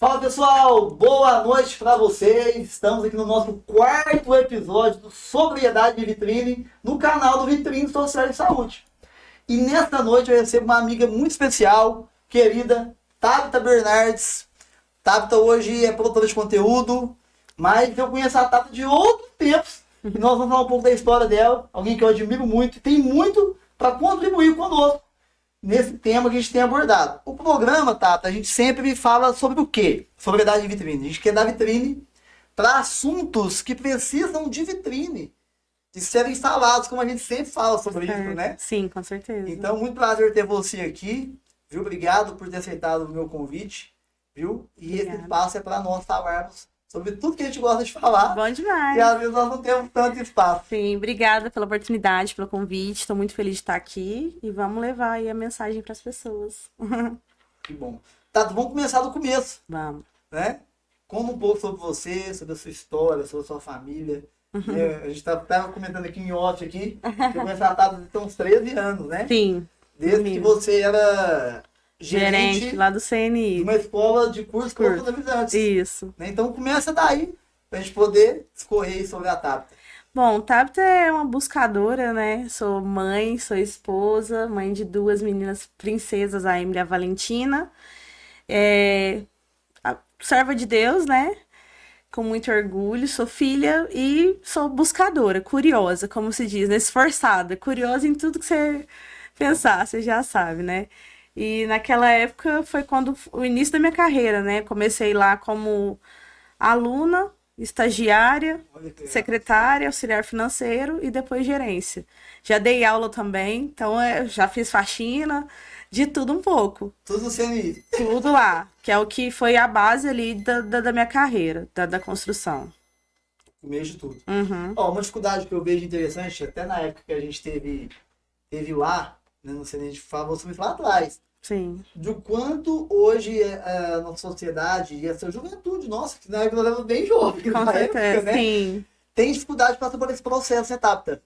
Fala pessoal, boa noite para vocês. Estamos aqui no nosso quarto episódio do Sobriedade de Vitrine no canal do Vitrine Social de Saúde. E nesta noite eu recebo uma amiga muito especial, querida, Tabita Bernardes. Tabita hoje é produtora de conteúdo, mas eu conheço a Tabita de outros tempos. E nós vamos falar um pouco da história dela, alguém que eu admiro muito e tem muito para contribuir conosco nesse tema que a gente tem abordado. O programa, Tata, a gente sempre fala sobre o quê? Sobriedade de vitrine. A gente quer dar vitrine para assuntos que precisam de vitrine, de serem falados, como a gente sempre fala sobre isso, né? Sim, com certeza. Então, muito prazer ter você aqui, viu? Obrigado por ter aceitado o meu convite, viu? E esse espaço é para nós falarmos sobre tudo que a gente gosta de falar. Bom demais. E às vezes nós não temos tanto espaço. Sim, obrigada pela oportunidade, pelo convite. Estou muito feliz de estar aqui e vamos levar aí a mensagem para as pessoas. Que bom. Tá, vamos começar do começo. Vamos. Né? Conta um pouco sobre você, sobre a sua história, sobre a sua família. A gente tava comentando aqui em off aqui, que eu comecei a Tata tem uns 13 anos, né? Sim. Desde que você era gerente lá do de CNI. uma escola de curso profissionalizantes. Isso. Né? Então começa daí, pra gente poder escorrer sobre a Tabita. Bom, Tabita é uma buscadora, né? Sou mãe, sou esposa, mãe de duas meninas princesas, a Emily e a Valentina. Serva de Deus, né? Com muito orgulho, sou filha e sou buscadora, curiosa, como se diz, né? Esforçada, curiosa em tudo que você pensar, você já sabe, né? E naquela época foi quando o início da minha carreira, né? Comecei lá como aluna, estagiária, secretária, auxiliar financeiro e depois gerência. Já dei aula também, então já fiz faxina, de tudo um pouco. Tudo no CNI. Tudo lá, que é o que foi a base ali da minha carreira, da construção. O meio de tudo. Uhum. Ó, uma dificuldade que eu vejo interessante, até na época que a gente teve lá, né, no CNI, a gente falava sobre isso lá atrás. Sim. Do quanto hoje a nossa sociedade e essa juventude nossa, que na época nós éramos bem jovens, Com certeza, época, né? sim. Tem dificuldade de passar por esse processo, né, Tabita?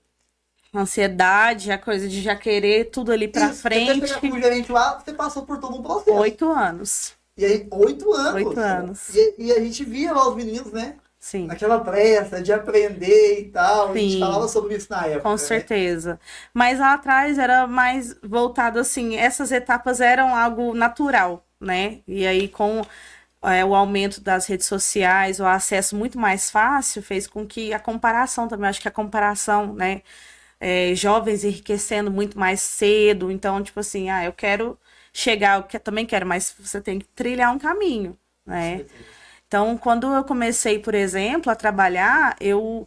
Ansiedade, a coisa de já querer tudo ali pra frente. Você pegar com o gerente lá, você passou por todo um processo. 8 anos. E aí, 8 anos. 8 anos. E a gente via lá os meninos, né? Sim. Naquela pressa de aprender e tal. Sim. A gente falava sobre isso na época. Com certeza. Mas lá atrás era mais voltado assim, essas etapas eram algo natural, né? E aí com o aumento das redes sociais, o acesso muito mais fácil, fez com que a comparação também, acho que a comparação, né? Jovens enriquecendo muito mais cedo, então, tipo assim, eu quero chegar, eu também quero, mas você tem que trilhar um caminho, né? Então, quando eu comecei, por exemplo, a trabalhar, eu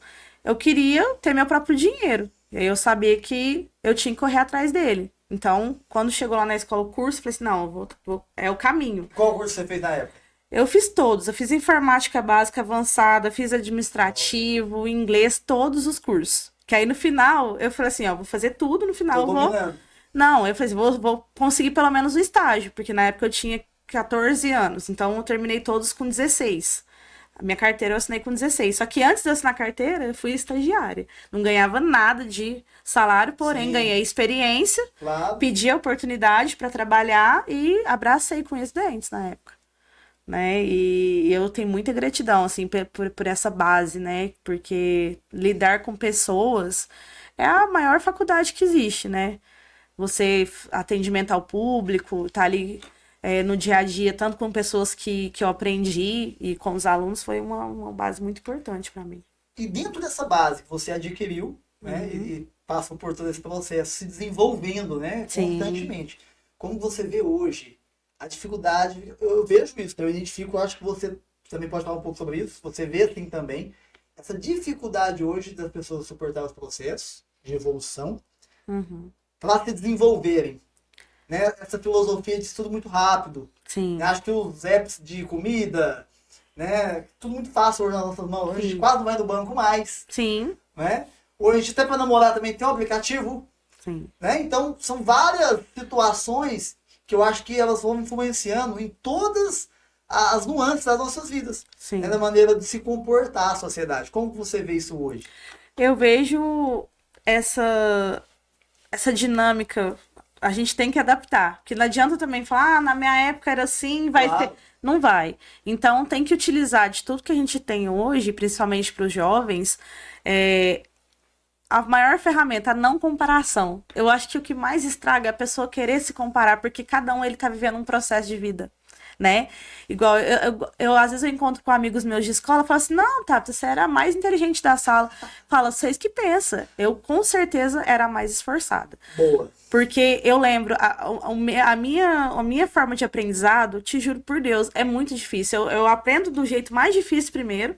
queria ter meu próprio dinheiro. Eu sabia que eu tinha que correr atrás dele. Então, quando chegou lá na escola o curso, eu falei assim, não, é o caminho. Qual curso você fez na época? Eu fiz todos. Eu fiz informática básica avançada, fiz administrativo, inglês, todos os cursos. Que aí no final, eu falei assim, vou fazer tudo, no final Não, eu falei assim, vou conseguir pelo menos o estágio, porque na época eu tinha 14 anos, então eu terminei todos com 16. A minha carteira eu assinei com 16. Só que antes de eu assinar a carteira, eu fui estagiária. Não ganhava nada de salário, porém ganhei experiência, pedi a oportunidade para trabalhar e abracei com os dentes na época. Né? E eu tenho muita gratidão, assim, por essa base, né? Porque lidar com pessoas é a maior faculdade que existe, né? Você, atendimento ao público, tá ali no dia a dia, tanto com pessoas que eu aprendi e com os alunos, foi uma base muito importante para mim. E dentro dessa base que você adquiriu, né? E passou por todo esse processo, se desenvolvendo, né? Constantemente. Como você vê hoje a dificuldade, eu vejo isso, eu identifico, acho que você também pode falar um pouco sobre isso, você vê assim também, essa dificuldade hoje das pessoas suportar os processos de evolução para se desenvolverem, né? Essa filosofia de tudo muito rápido. Sim. Acho que os apps de comida, né? Tudo muito fácil hoje nas nossas mãos, a gente quase não vai no banco mais. Sim. Né? Hoje até para namorar também tem um aplicativo. Sim. Né? Então são várias situações que eu acho que elas vão influenciando em todas as nuances das nossas vidas. Né? Na maneira de se comportar a sociedade. Como você vê isso hoje? Eu vejo essa dinâmica, a gente tem que adaptar. Porque não adianta também falar, na minha época era assim, vai Não vai. Então, tem que utilizar de tudo que a gente tem hoje, principalmente para os jovens, a maior ferramenta, a não comparação. Eu acho que o que mais estraga é a pessoa querer se comparar, porque cada um ele tá vivendo um processo de vida, né? Igual, eu às vezes eu encontro com amigos meus de escola e falo assim, não, Tabata, você era a mais inteligente da sala. Fala, vocês que pensam. Eu, com certeza, era a mais esforçada. Boa. Porque eu lembro, a minha forma de aprendizado, te juro por Deus, é muito difícil. Eu aprendo do jeito mais difícil primeiro.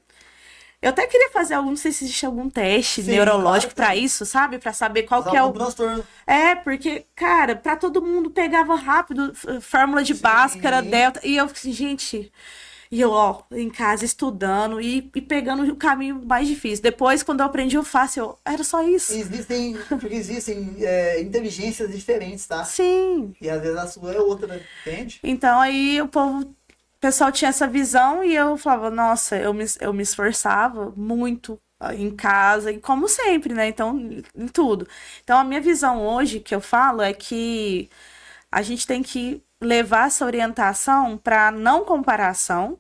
Eu até queria fazer não sei se existe algum teste neurológico pra isso, sabe? Pra saber qual que é o transtorno. Porque, cara, pra todo mundo pegava rápido, fórmula de Bhaskara, delta, e eu assim, gente, e eu, em casa estudando e pegando o caminho mais difícil. Depois, quando eu aprendi o fácil, era só isso. Existem inteligências diferentes, tá? Sim. E às vezes a sua é outra, entende? Então, aí o pessoal tinha essa visão e eu falava, nossa, eu me esforçava muito em casa, e como sempre, né? Então, em tudo. Então, a minha visão hoje, que eu falo, é que a gente tem que levar essa orientação para não comparação,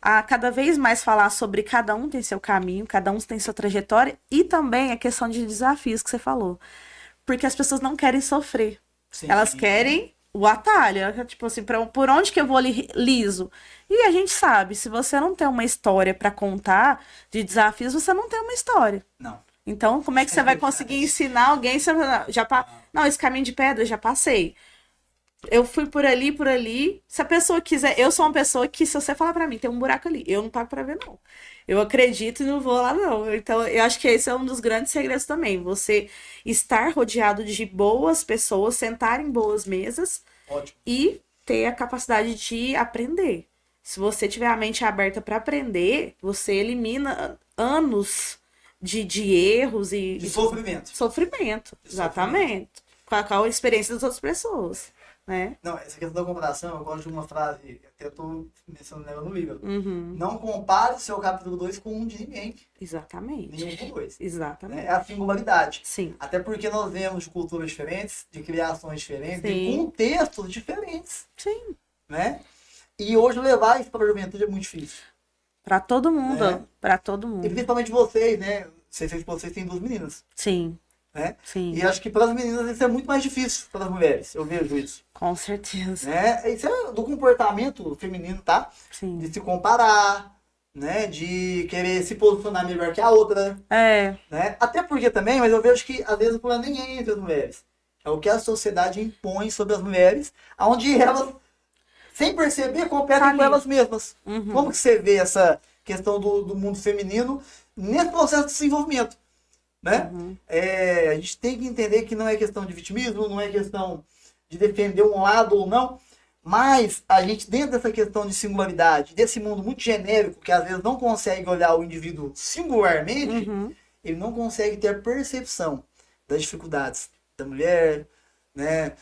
a cada vez mais falar sobre cada um tem seu caminho, cada um tem sua trajetória, e também a questão de desafios que você falou. Porque as pessoas não querem sofrer. Sim. Elas querem o atalho, tipo assim, por onde que eu vou liso? E a gente sabe, se você não tem uma história para contar de desafios, você não tem uma história. Não. Então, como é que você vai conseguir ensinar alguém? Não, esse caminho de pedra eu já passei. Eu fui por ali. Se a pessoa quiser, eu sou uma pessoa que, se você falar para mim, tem um buraco ali, eu não pago para ver, não. Eu acredito e não vou lá, não. Então, eu acho que esse é um dos grandes segredos também. Você estar rodeado de boas pessoas, sentar em boas mesas. Ótimo. E ter a capacidade de aprender. Se você tiver a mente aberta para aprender, você elimina anos de erros e... De sofrimento. Sofrimento, exatamente. Com a experiência das outras pessoas. Né? Não, essa questão da comparação, eu gosto de uma frase, até eu tô mencionando ela no livro. Uhum. Não compare seu capítulo 2 com um de ninguém. Exatamente. Nenhum com dois. Exatamente. É a singularidade. Sim. Até porque nós vemos de culturas diferentes, de criações diferentes, Sim. de contextos diferentes. Sim. Né? E hoje levar isso para a juventude é muito difícil. Para todo mundo. Para todo mundo. E principalmente vocês, né? Vocês têm 2 meninas. Sim. Né? Sim. E acho que para as meninas isso é muito mais difícil para as mulheres, eu vejo isso. Com certeza. Né? Isso é do comportamento feminino, tá? Sim. De se comparar, né? De querer se posicionar melhor que a outra. Né? Até porque também, mas eu vejo que às vezes o problema nem é entre as mulheres. É o que a sociedade impõe sobre as mulheres, onde elas, sem perceber, competem com elas mesmas. Uhum. Como que você vê essa questão do mundo feminino nesse processo de desenvolvimento? Né? Uhum. A gente tem que entender que não é questão de vitimismo, não é questão de defender um lado ou não, mas a gente, dentro dessa questão de singularidade, desse mundo muito genérico, que às vezes não consegue olhar o indivíduo singularmente, ele não consegue ter a percepção das dificuldades da mulher, né?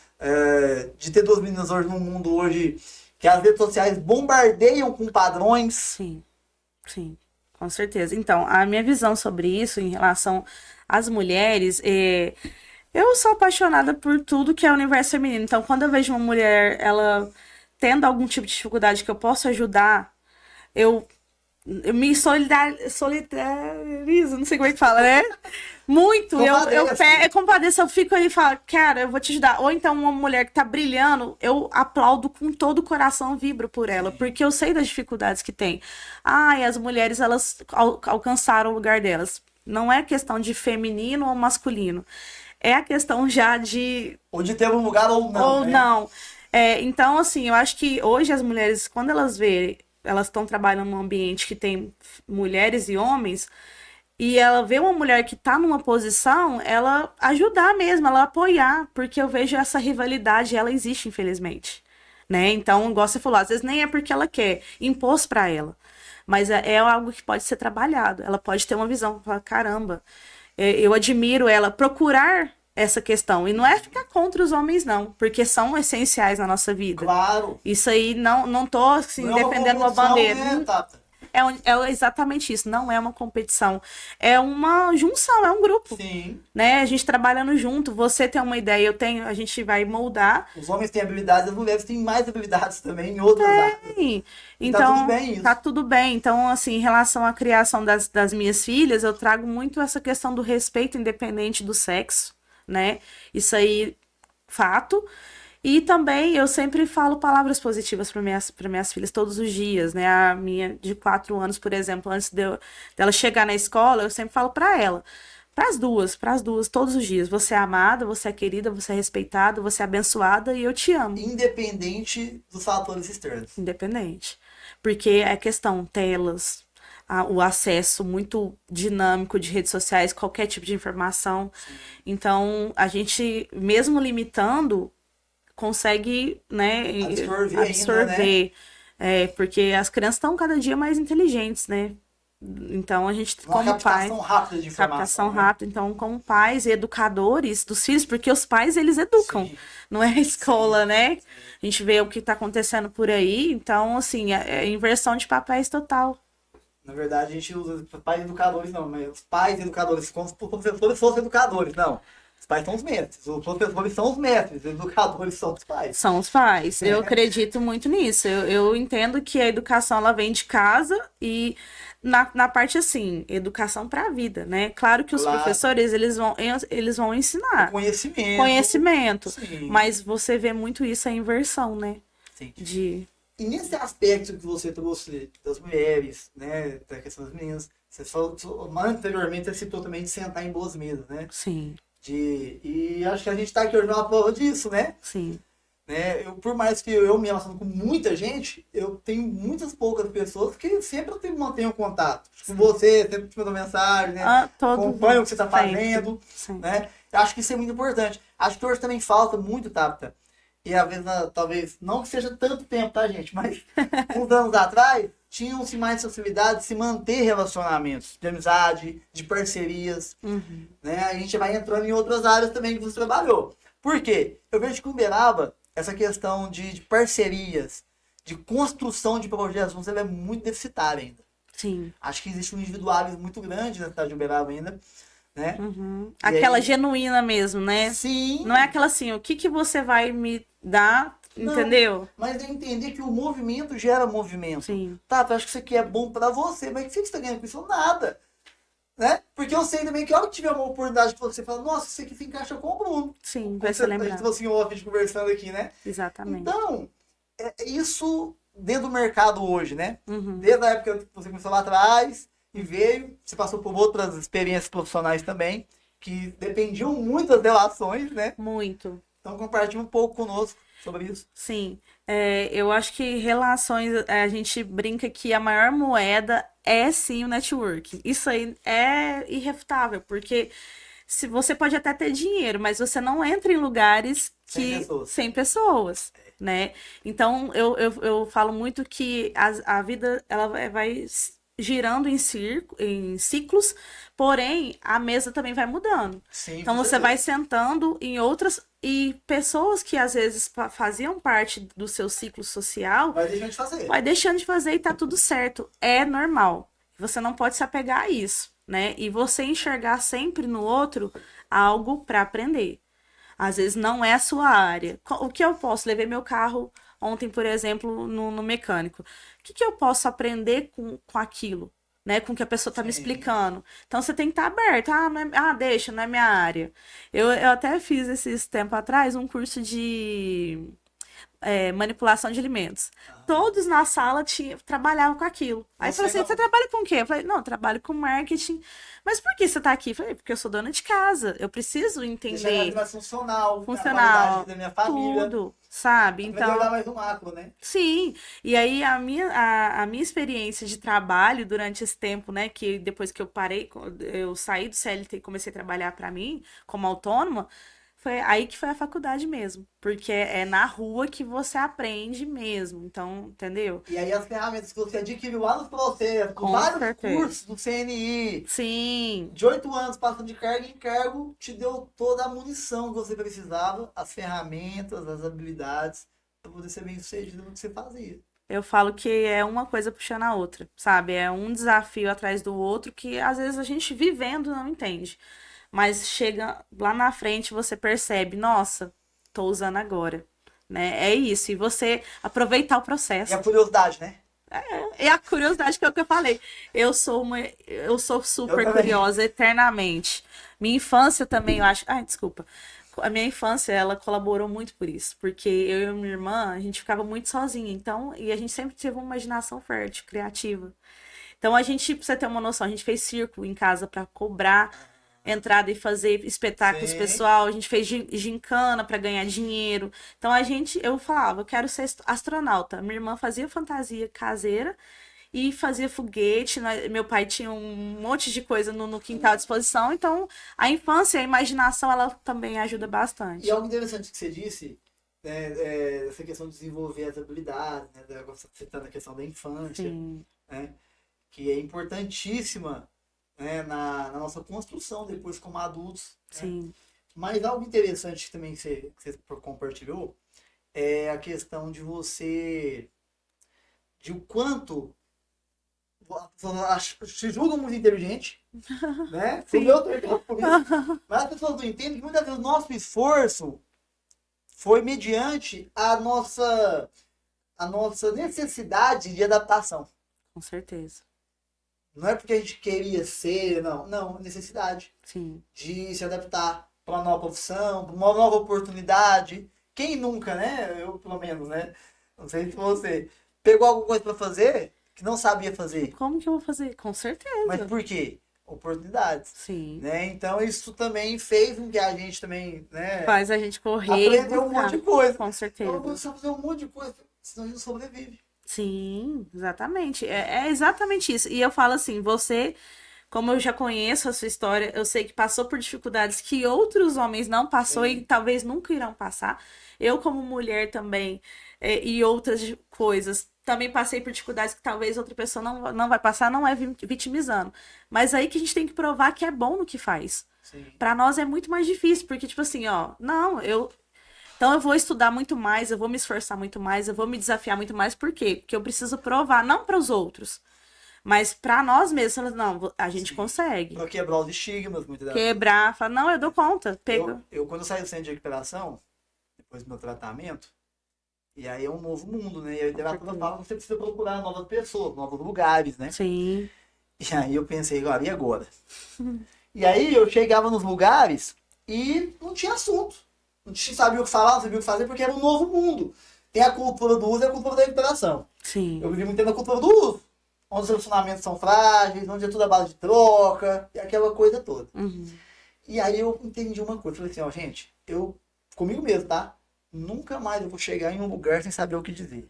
De ter 2 meninas hoje no mundo hoje, que as redes sociais bombardeiam com padrões. Sim, sim. Com certeza. Então, a minha visão sobre isso em relação às mulheres, eu sou apaixonada por tudo que é o universo feminino. Então, quando eu vejo uma mulher, ela tendo algum tipo de dificuldade que eu posso ajudar, eu me solidarizo, não sei como é que fala, né? Muito. Eu compadeço, eu fico ali e falo, cara, eu vou te ajudar. Ou então uma mulher que tá brilhando, eu aplaudo com todo o coração, vibro por ela, porque eu sei das dificuldades que tem. E as mulheres, elas alcançaram o lugar delas. Não é questão de feminino ou masculino. É a questão já de... Ou de ter um lugar ou não. Ou não. Então, assim, eu acho que hoje as mulheres, quando elas verem, elas estão trabalhando num ambiente que tem mulheres e homens, e ela vê uma mulher que tá numa posição, ela ajudar mesmo, ela apoiar, porque eu vejo essa rivalidade, ela existe, infelizmente, né? Então, igual você falou, às vezes nem é porque ela quer, impôs pra ela, mas é algo que pode ser trabalhado, ela pode ter uma visão, falar, caramba, eu admiro ela, procurar essa questão, e não é ficar contra os homens não, porque são essenciais na nossa vida. Claro. Isso aí, não tô assim, defendendo uma bandeira. Né, Tata? É exatamente isso, não é uma competição, é uma junção, é um grupo. Sim. Né? A gente trabalhando junto, você tem uma ideia, eu tenho, a gente vai moldar. Os homens têm habilidades, as mulheres têm mais habilidades também em outras áreas. Então, tá tudo bem isso. Tá tudo bem. Então, assim, em relação à criação das minhas filhas, eu trago muito essa questão do respeito independente do sexo, né? Isso aí, fato. E também eu sempre falo palavras positivas para minhas filhas todos os dias, né? A minha de 4 anos, por exemplo, antes dela chegar na escola, eu sempre falo para ela, para as duas, todos os dias. Você é amada, você é querida, você é respeitada, você é abençoada e eu te amo. Independente dos fatores externos. Independente. Porque é questão telas, o acesso muito dinâmico de redes sociais, qualquer tipo de informação. Sim. Então, a gente, mesmo limitando, consegue, né, absorver. Ainda, né? Porque as crianças estão cada dia mais inteligentes, né? Então, a gente, como pais... Captação rápida de informação. Captação rápida. Então, como pais e educadores dos filhos, porque os pais, eles educam. Sim. Não é a escola, sim, né? Sim. A gente vê o que está acontecendo por aí. Então, assim, é inversão de papéis total. Na verdade, a gente usa pais educadores, não, mas os pais educadores, como se os professores fossem educadores, não. Os pais são os mestres, os professores são os mestres, os educadores são os pais. São os pais. Eu acredito muito nisso. Eu entendo que a educação, ela vem de casa e na parte, assim, educação para a vida, né? Claro que os professores, eles vão ensinar. Conhecimento. Sim. Mas você vê muito isso, a inversão, né? Sim. E nesse aspecto que você trouxe das mulheres, né, da questão das meninas, você falou, anteriormente você citou também de sentar em boas mesas, né? Sim. E acho que a gente está aqui hoje numa prova disso, né? Sim. Né? Por mais que eu me relaciono com muita gente, eu tenho muitas poucas pessoas que sempre eu mantenho contato. Com você, sempre te mandam mensagem, né? Acompanho o que você está fazendo. Sim. Né? Eu acho que isso é muito importante. Acho que hoje também falta muito, Tabita. E às vezes, talvez, não que seja tanto tempo, tá, gente? Mas uns anos atrás, tinham-se mais facilidade de se manter relacionamentos de amizade, de parcerias. Uhum. Né? A gente vai entrando em outras áreas também que você trabalhou. Por quê? Eu vejo que em Uberaba, essa questão de parcerias, de construção de projetos, ela é muito deficitária ainda. Sim. Acho que existe um individualismo muito grande na cidade de Uberaba ainda. Né? Uhum. Aquela genuína mesro, né? Sim. Não é aquela assim, o que você vai me dar, entendeu? Não, mas é entender que o movimento gera movimento. Sim. Tá, tu acha que isso aqui é bom pra você, mas o que você tá ganhando com isso? Nada. Né? Porque eu sei também que a hora que tiver uma oportunidade que você fala, nossa, isso aqui se encaixa com o Bruno. Sim, vai ser lembrado. A gente falou assim, off, a gente conversando aqui, né? Exatamente. Então, isso dentro do mercado hoje, né? Uhum. Desde a época que você começou lá atrás e veio, você passou por outras experiências profissionais também, que dependiam muito das relações, né? Muito. Então, compartilhe um pouco conosco sobre isso. Sim. Eu acho que relações, a gente brinca que a maior moeda é sim o networking. Isso aí é irrefutável, porque se você pode até ter dinheiro, mas você não entra em lugares sem pessoas, né? Então, eu falo muito que a vida ela vai girando em ciclos, porém a mesa também vai mudando. Sim, então você vai sentando em outras e pessoas que às vezes faziam parte do seu ciclo social vai deixando de fazer e tá tudo certo, é normal. Você não pode se apegar a isso, né? E você enxergar sempre no outro algo para aprender. Às vezes não é a sua área. O que eu posso? Levei meu carro ontem, por exemplo, no mecânico. O que eu posso aprender com aquilo? Né? Com o que a pessoa está me explicando. Então, você tem que estar aberto. Deixa, não é minha área. Eu até fiz esses tempo atrás um curso de manipulação de alimentos. Todos na sala trabalhavam com aquilo. Aí eu falei assim, você trabalha com o quê? Eu falei, não, eu trabalho com marketing. Mas por que você tá aqui? Eu falei, porque eu sou dona de casa. Eu preciso entender. Funcional. Da minha família. Tudo, sabe? Então, mais um macro, né? Sim. E aí a minha experiência de trabalho durante esse tempo, né, que depois que eu saí do CLT e comecei a trabalhar para mim como autônoma, foi aí que foi a faculdade mesmo. Porque é na rua que você aprende mesmo. Então, entendeu? E aí as ferramentas que você adquiriu lá nos processos, com vários cursos do CNI. Sim. De 8 anos passando de cargo em cargo, te deu toda a munição que você precisava, as ferramentas, as habilidades, para poder ser bem sucedido no que você fazia. Eu falo que é uma coisa puxando a outra, sabe? É um desafio atrás do outro que às vezes a gente vivendo não entende. Mas chega lá na frente, você percebe, nossa, tô usando agora, né? É isso. E você aproveitar o E processo. a curiosidade, né? É a curiosidade que é o que eu falei. Eu sou super curiosa eternamente. Minha infância também, eu acho. Ai, desculpa. A minha infância, ela colaborou muito por isso, porque eu e minha irmã, a gente ficava muito sozinha, então, e a gente sempre teve uma imaginação fértil, criativa. Então a gente, pra você ter uma noção, a gente fez circo em casa para cobrar entrada e fazer espetáculos Sim. pessoal, a gente fez gincana para ganhar dinheiro. Então eu falava, eu quero ser astronauta. Minha irmã fazia fantasia caseira e fazia foguete, né? Meu pai tinha um monte de coisa no quintal à disposição, então a infância, a imaginação, ela também ajuda bastante. E algo interessante que você disse, né, essa questão de desenvolver as habilidades, né, você está na questão da infância, né, que é importantíssima, né, na nossa construção depois como adultos. Sim. Né? Mas algo interessante também que você compartilhou é a questão de o quanto se julgam muito inteligente, né? Sim. Mas as pessoas não entendem que muitas vezes o nosso esforço foi mediante a nossa necessidade de adaptação. Com certeza. Não é porque a gente queria ser, não, necessidade. Sim. De se adaptar para uma nova profissão, para uma nova oportunidade. Quem nunca, né? Eu, pelo menos, né? Não sei se você pegou alguma coisa para fazer que não sabia fazer. Como que eu vou fazer? Com certeza. Mas por quê? Oportunidades. Sim. Né? Então isso também fez com que a gente também, né? Faz a gente correr. Aprender um monte de coisa. Com certeza. Então você fazer um monte de coisa, senão a gente sobrevive. Sim, exatamente. É exatamente isso. E eu falo assim, você, como eu já conheço a sua história, eu sei que passou por dificuldades que outros homens não passou e talvez nunca irão passar. Eu, como mulher também, e outras coisas, também passei por dificuldades que talvez outra pessoa não vai passar, não é vitimizando. Mas aí que a gente tem que provar que é bom no que faz. Para nós é muito mais difícil, porque, tipo assim, ó, então eu vou estudar muito mais, eu vou me esforçar muito mais, eu vou me desafiar muito mais. Por quê? Porque eu preciso provar, não para os outros, mas para nós mesmos. Não, a gente consegue. Para quebrar os estigmas, muitas vezes. Quebrar, falar, não, eu dou conta. Eu, quando eu saí do centro de recuperação, depois do meu tratamento, e aí é um novo mundo, né? E a literatura fala que você precisa procurar novas pessoas, novos lugares, né? Sim. E aí eu pensei, e agora? E aí eu chegava nos lugares e não tinha assunto. Não sabia o que falar, não sabia o que fazer, porque era um novo mundo. Tem a cultura do uso e a cultura da recuperação. Sim. Eu vivi muito tempo na cultura do uso, onde os relacionamentos são frágeis, onde é tudo a base de troca, e aquela coisa toda. Uhum. E aí eu entendi uma coisa, falei assim, gente, comigo mesmo, tá? Nunca mais eu vou chegar em um lugar sem saber o que dizer.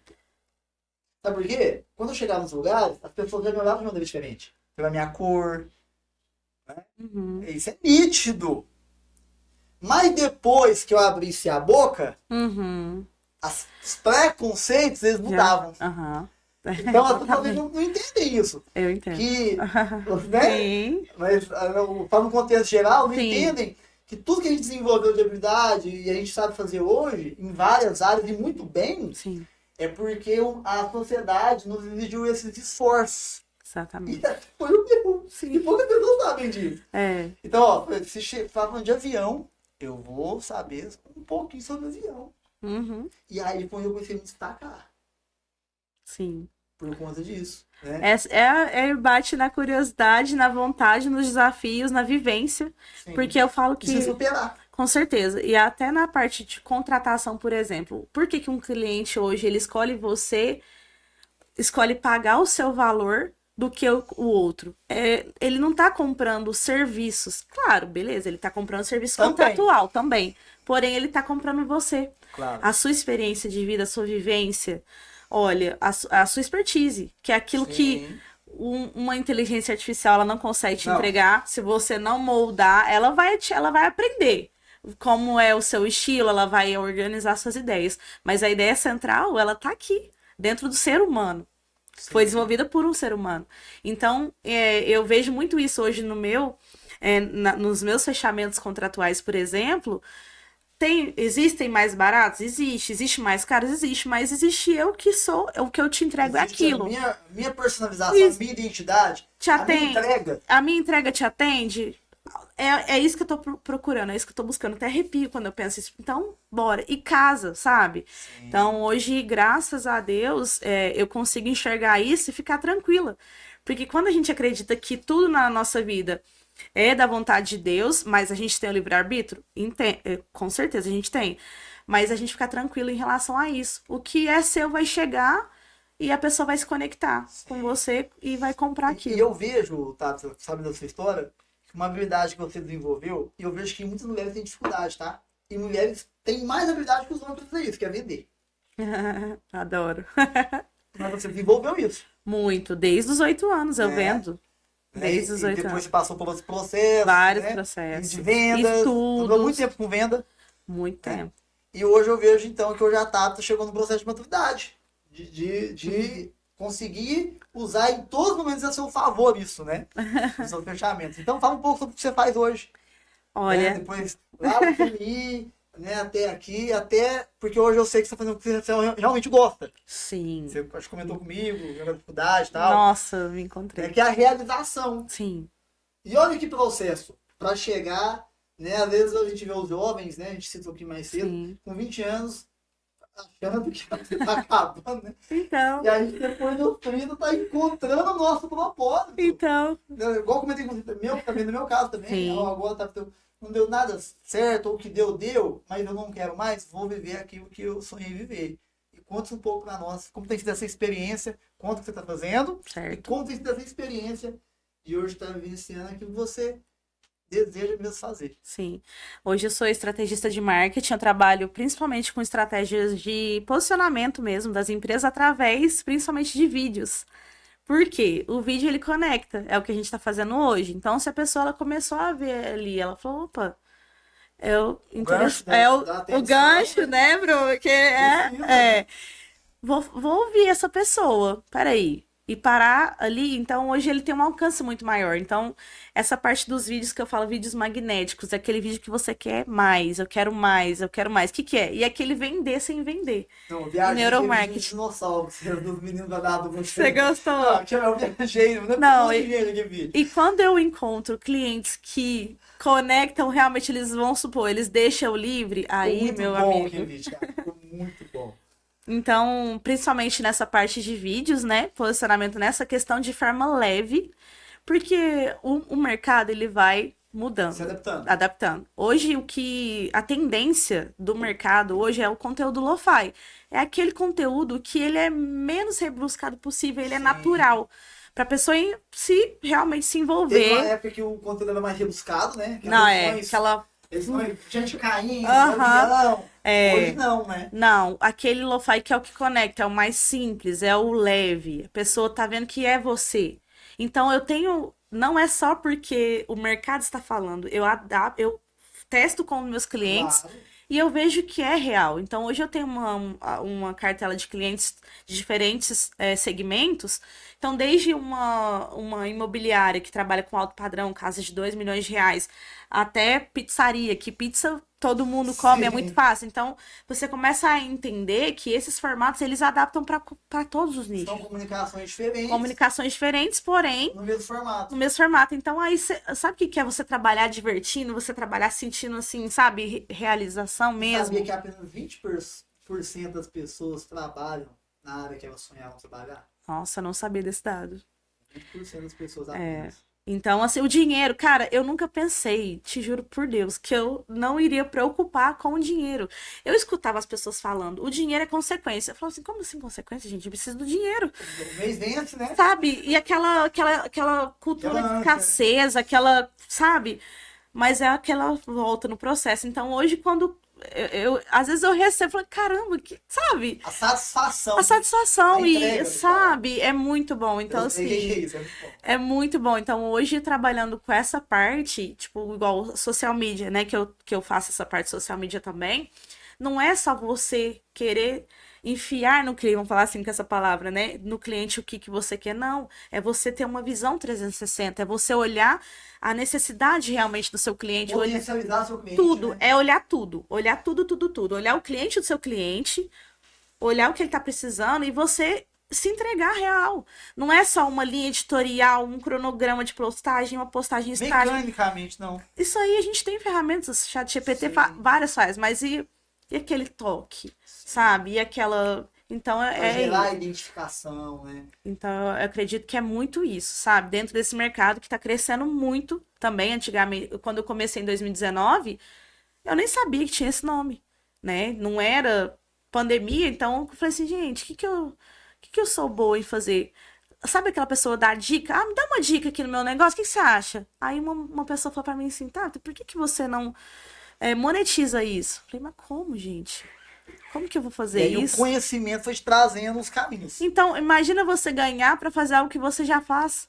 Sabe por quê? Quando eu chegava nos lugares, as pessoas já me olhavam de maneira diferente. Pela minha cor, né? Uhum. Isso é nítido. Mas depois que eu abrisse a boca, os preconceitos, eles mudavam. Então as pessoas não entendem isso. Eu entendo. Que, né? Sim. Mas para no contexto geral, não entendem que tudo que a gente desenvolveu de habilidade e a gente sabe fazer hoje, em várias áreas, e muito bem, Sim. é porque a sociedade nos exigiu esses esforços. Exatamente. E foi o meu. E poucas pessoas sabem disso. Então, ó, se falando de avião, eu vou saber um pouquinho sobre avião. Uhum. E aí foi eu comecei a me destacar. Sim. Por conta disso. Né? Bate na curiosidade, na vontade, nos desafios, na vivência. Sim. Porque eu falo que. E se superar. Com certeza. E até na parte de contratação, por exemplo. Por que um cliente hoje ele escolhe pagar o seu valor do que o outro? Ele não está comprando serviços. Claro, beleza, ele está comprando serviço contratual também. Porém, ele está comprando você. Claro. A sua experiência de vida, a sua vivência. Olha, a sua expertise, que é aquilo que uma inteligência artificial ela não consegue te entregar. Se você não moldar, ela vai aprender como é o seu estilo, ela vai organizar suas ideias. Mas a ideia central, ela tá aqui, dentro do ser humano. Sim. Foi desenvolvida por um ser humano. Então, eu vejo muito isso hoje nos meus fechamentos contratuais, por exemplo. Existem mais baratos? Existe mais caros? Existe, mas existe eu que sou, o que eu te entrego existe é aquilo. Minha personalização, a minha identidade, a minha entrega te atende? É isso que eu tô procurando, é isso que eu tô buscando. Até arrepio quando eu penso isso. Então, bora. E casa, sabe? Sim. Então, hoje, graças a Deus, eu consigo enxergar isso e ficar tranquila. Porque quando a gente acredita que tudo na nossa vida é da vontade de Deus, mas a gente tem o livre-arbítrio? Com certeza a gente tem. Mas a gente fica tranquilo em relação a isso. O que é seu vai chegar e a pessoa vai se conectar com você e vai comprar aquilo. E eu vejo, tá, sabe da sua história, uma habilidade que você desenvolveu, e eu vejo que muitas mulheres têm dificuldade, tá? E mulheres têm mais habilidade que os homens pra fazer isso, que é vender. Adoro. Mas você desenvolveu isso. Muito, desde os 8 anos eu vendo. Desde os 8 anos. Depois você passou por outros processos. Vários processos. De vendas. Durou muito tempo com venda. Muito tempo. E hoje eu vejo, então, que hoje a Tabata chegou no processo de maturidade. De conseguir usar em todos os momentos a seu favor isso, né? No seu fechamento. Então fala um pouco sobre o que você faz hoje. Olha. Depois lá no FMI, né, até aqui, até porque hoje eu sei que você está fazendo o que você realmente gosta. Sim. Você acho que comentou comigo, a dificuldade e tal. Nossa, me encontrei. Que é a realização. Sim. E olha que processo, para chegar, né, às vezes a gente vê os jovens, né, a gente citou aqui mais cedo, sim, com 20 anos, achando que tá acabando, né? Então. E a gente depois do 30 tá encontrando o nosso propósito. Então. Igual comentei com você, também no meu caso também, sim, agora não deu nada certo, ou o que deu, mas eu não quero mais, vou viver aquilo que eu sonhei viver. E conta um pouco pra nós, como tem sido essa experiência, quanto que você tá fazendo, certo, e como tem sido essa experiência de hoje estar vivenciando aquilo que você deseja mesmo fazer. Sim. Hoje eu sou estrategista de marketing, eu trabalho principalmente com estratégias de posicionamento mesmo das empresas através, principalmente de vídeos. Por quê? O vídeo ele conecta, é o que a gente está fazendo hoje. Então, se a pessoa ela começou a ver ali, ela falou, opa, o gancho, né, Bruno? Que vou ouvir essa pessoa, peraí. E parar ali, então hoje ele tem um alcance muito maior. Então, essa parte dos vídeos que eu falo, vídeos magnéticos, é aquele vídeo que você quer mais, eu quero mais, eu quero mais. O que é? E é aquele vender sem vender. Então, viagem neuromarketing. Dinossauros, dos meninos da dado. Você gostou? Eu viajei, não e quando eu encontro clientes que conectam, realmente eles vão supor, eles deixam livre, aí, meu amigo. Ficou muito bom. Então, principalmente nessa parte de vídeos, né? Posicionamento nessa questão de forma leve, porque o mercado ele vai mudando, se adaptando. Hoje a tendência do mercado hoje é o conteúdo lo-fi. É aquele conteúdo que ele é menos rebuscado possível, ele é natural. Pra pessoa se realmente se envolver. Teve uma época que o conteúdo era mais rebuscado, né? Aquela... gente caindo, hoje não, né? Não, aquele lo-fi que é o que conecta, é o mais simples, é o leve. A pessoa tá vendo que é você. Então não é só porque o mercado está falando, eu testo com meus clientes, claro, e eu vejo que é real. Então hoje eu tenho uma cartela de clientes de diferentes segmentos. Então desde uma imobiliária que trabalha com alto padrão, casas de 2 milhões de reais, até pizzaria, que pizza todo mundo come, sim, é muito fácil. Então, você começa a entender que esses formatos, eles adaptam para todos os nichos. São comunicações diferentes. Comunicações diferentes, porém... No mesmo formato. No mesmo formato. Então, aí, sabe o que é você trabalhar divertindo? Você trabalhar sentindo, assim, sabe? Realização mesmo. Sabia que apenas 20% das pessoas trabalham na área que elas sonhavam trabalhar? Nossa, eu não sabia desse dado. 20% das pessoas apenas. Então, assim, o dinheiro, cara, eu nunca pensei, te juro por Deus, que eu não iria preocupar com o dinheiro. Eu escutava as pessoas falando, o dinheiro é consequência. Eu falava assim, como assim consequência, gente? Eu preciso do dinheiro. O mês vence, né? Sabe? E aquela cultura de escassez, aquela, sabe? Mas é aquela volta no processo. Então, hoje, quando às vezes eu recebo, falo, caramba, sabe? A satisfação. A satisfação, e, sabe? É muito bom. Então, assim, é muito bom. Então, hoje, trabalhando com essa parte, tipo, igual social media, né? Que eu faço essa parte social media também, não é só você querer enfiar no cliente, vamos falar assim com essa palavra, né? No cliente o que você quer, não. É você ter uma visão 360, é você olhar a necessidade realmente do seu cliente. Potencializar o seu cliente, tudo, né? é olhar tudo. Olhar tudo, tudo, tudo. Olhar o cliente do seu cliente, olhar o que ele tá precisando e você se entregar real. Não é só uma linha editorial, um cronograma de postagem, uma postagem estática. Mecanicamente, não. Isso aí a gente tem ferramentas, ChatGPT várias faz, mas e aquele toque, sabe? E aquela... Então Pra gerar a identificação, né? Então eu acredito que é muito isso, sabe? Dentro desse mercado que tá crescendo muito também. Antigamente, quando eu comecei em 2019, eu nem sabia que tinha esse nome, né? Não era pandemia, então eu falei assim, gente, o que eu sou boa em fazer? Sabe aquela pessoa dá dica? Ah, me dá uma dica aqui no meu negócio, o que você acha? Aí uma pessoa falou pra mim assim, tá, por que você não monetiza isso? Eu falei, mas como, gente? Como que eu vou fazer isso? E o conhecimento foi te trazendo os caminhos. Então, imagina você ganhar pra fazer algo que você já faz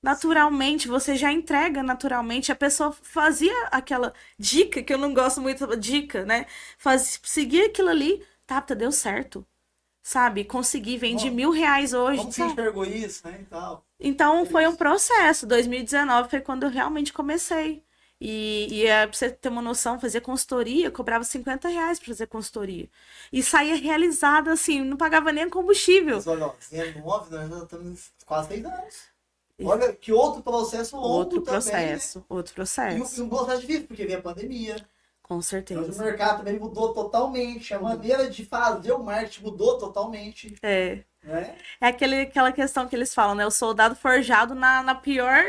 naturalmente, você já entrega naturalmente. A pessoa fazia aquela dica, que eu não gosto muito da dica, né? Seguia aquilo ali, tá, deu certo. Sabe? Consegui, vendi R$1.000 hoje. Como você enxergou isso, né? Então foi um processo. 2019 foi quando eu realmente comecei. E pra você ter uma noção, fazia consultoria, eu cobrava R$50 pra fazer consultoria. E saía realizada, assim, não pagava nem combustível. Mas olha, 19, nós já estamos quase 6 anos. Olha, que outro processo longo outro também, processo, né? Outro processo. E um processo difícil, porque veio a pandemia. Com certeza. Então, o mercado também mudou totalmente. A maneira de fazer o marketing mudou totalmente. É. Né? É aquela questão que eles falam, né? O soldado forjado na pior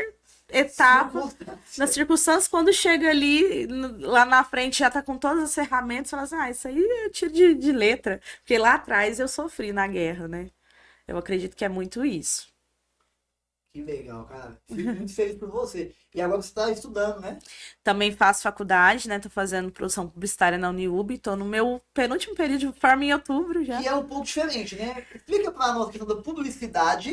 etapa, nas circunstâncias, quando chega ali, lá na frente, já tá com todas as ferramentas, fala assim, isso aí é tiro de letra. Porque lá atrás eu sofri na guerra, né? Eu acredito que é muito isso. Que legal, cara. Fico muito feliz por você. E agora você está estudando, né? Também faço faculdade, né? Tô fazendo produção publicitária na Uniub. Tô no meu penúltimo período de forma em outubro já. Que é um pouco diferente, né? Explica pra nós a questão da publicidade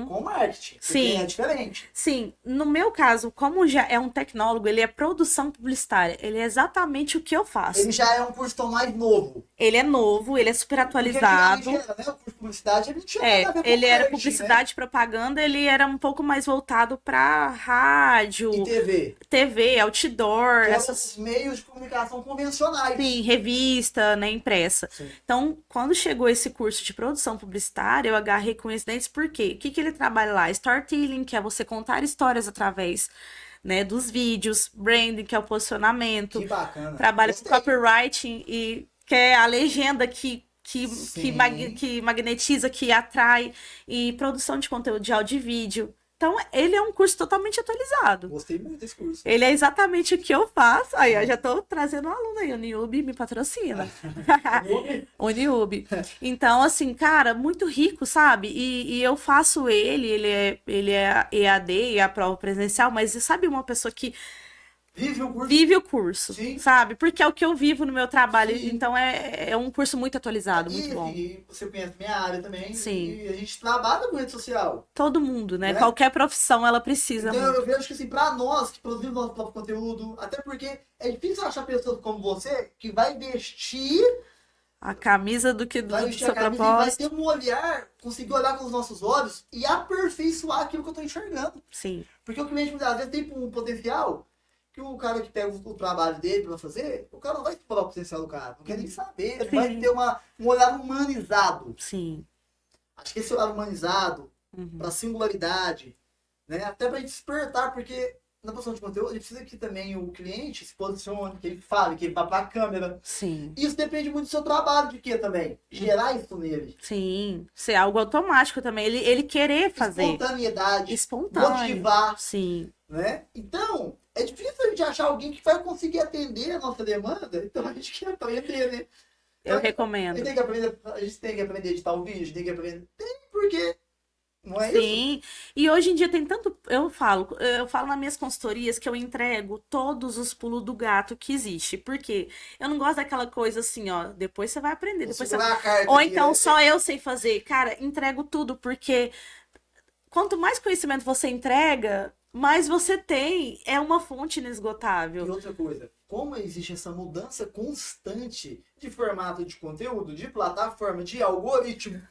com marketing. Sim. É diferente. Sim. No meu caso, como já é um tecnólogo, ele é produção publicitária. Ele é exatamente o que eu faço. Ele já é um curso tão mais novo. Ele é novo, ele é super atualizado. Porque era, né? O curso de publicidade, ele tinha nada a ver com ele era marketing, publicidade, né? propaganda, ele era um pouco mais voltado para rádio, e TV, outdoor, esses meios de comunicação convencionais. Sim, revista, né, impressa. Sim. Então, quando chegou esse curso de produção publicitária, eu agarrei com esse dentes, por quê? O que ele trabalha lá? Storytelling, que é você contar histórias através, né, dos vídeos, branding, que é o posicionamento. Que bacana. Trabalha com copywriting, e que é a legenda que magnetiza, que atrai, e produção de conteúdo de áudio e vídeo. Então, ele é um curso totalmente atualizado. Gostei muito desse curso. Ele é exatamente o que eu faço. Aí, eu já tô trazendo um aluno aí. O Uniub me patrocina. Uniub. Então, assim, cara, muito rico, sabe? E eu faço ele é EAD e a prova presencial, mas sabe uma pessoa que vive o curso, Sim. sabe? Porque é o que eu vivo no meu trabalho. Sim. Então é um curso muito atualizado, muito bom. E você conhece minha área também. Sim. E a gente trabalha com rede social. Todo mundo, né? Qualquer profissão ela precisa. Então eu vejo que assim, pra nós que produzimos nosso próprio conteúdo, até porque é difícil achar pessoas como você que vai vestir a camisa do seu propósito. Vai ter um olhar, conseguir olhar com os nossos olhos e aperfeiçoar aquilo que eu tô enxergando. Sim. Porque o cliente muitas vezes tem um potencial que o cara que pega o trabalho dele pra fazer, o cara não vai explorar o potencial do cara, não quer nem saber, não vai ter um olhar humanizado. Sim. Acho que esse olhar humanizado, pra singularidade, né? Até pra gente despertar, porque na produção de conteúdo, a gente precisa que também o cliente se posicione, que ele fale, que ele vá pra câmera. Sim. Isso depende muito do seu trabalho, de quê também? Gerar isso nele. Sim. Ser algo automático também. Ele querer fazer. Espontaneidade. Espontâneo. Motivar. Sim. Né? Então, é difícil a gente achar alguém que vai conseguir atender a nossa demanda. Então, a gente quer aprender, né? Então, eu recomendo. A gente tem que aprender a editar o vídeo, tem que aprender. Porque... Não é Sim, isso? E hoje em dia tem tanto. Eu falo nas minhas consultorias que eu entrego todos os pulos do gato que existe. Por quê? Eu não gosto daquela coisa assim, ó. Depois você vai aprender. Depois você... Ou então só eu sei fazer. Cara, entrego tudo, porque quanto mais conhecimento você entrega, mais você tem. É uma fonte inesgotável. E outra coisa, como existe essa mudança constante de formato de conteúdo, de plataforma, de algoritmo.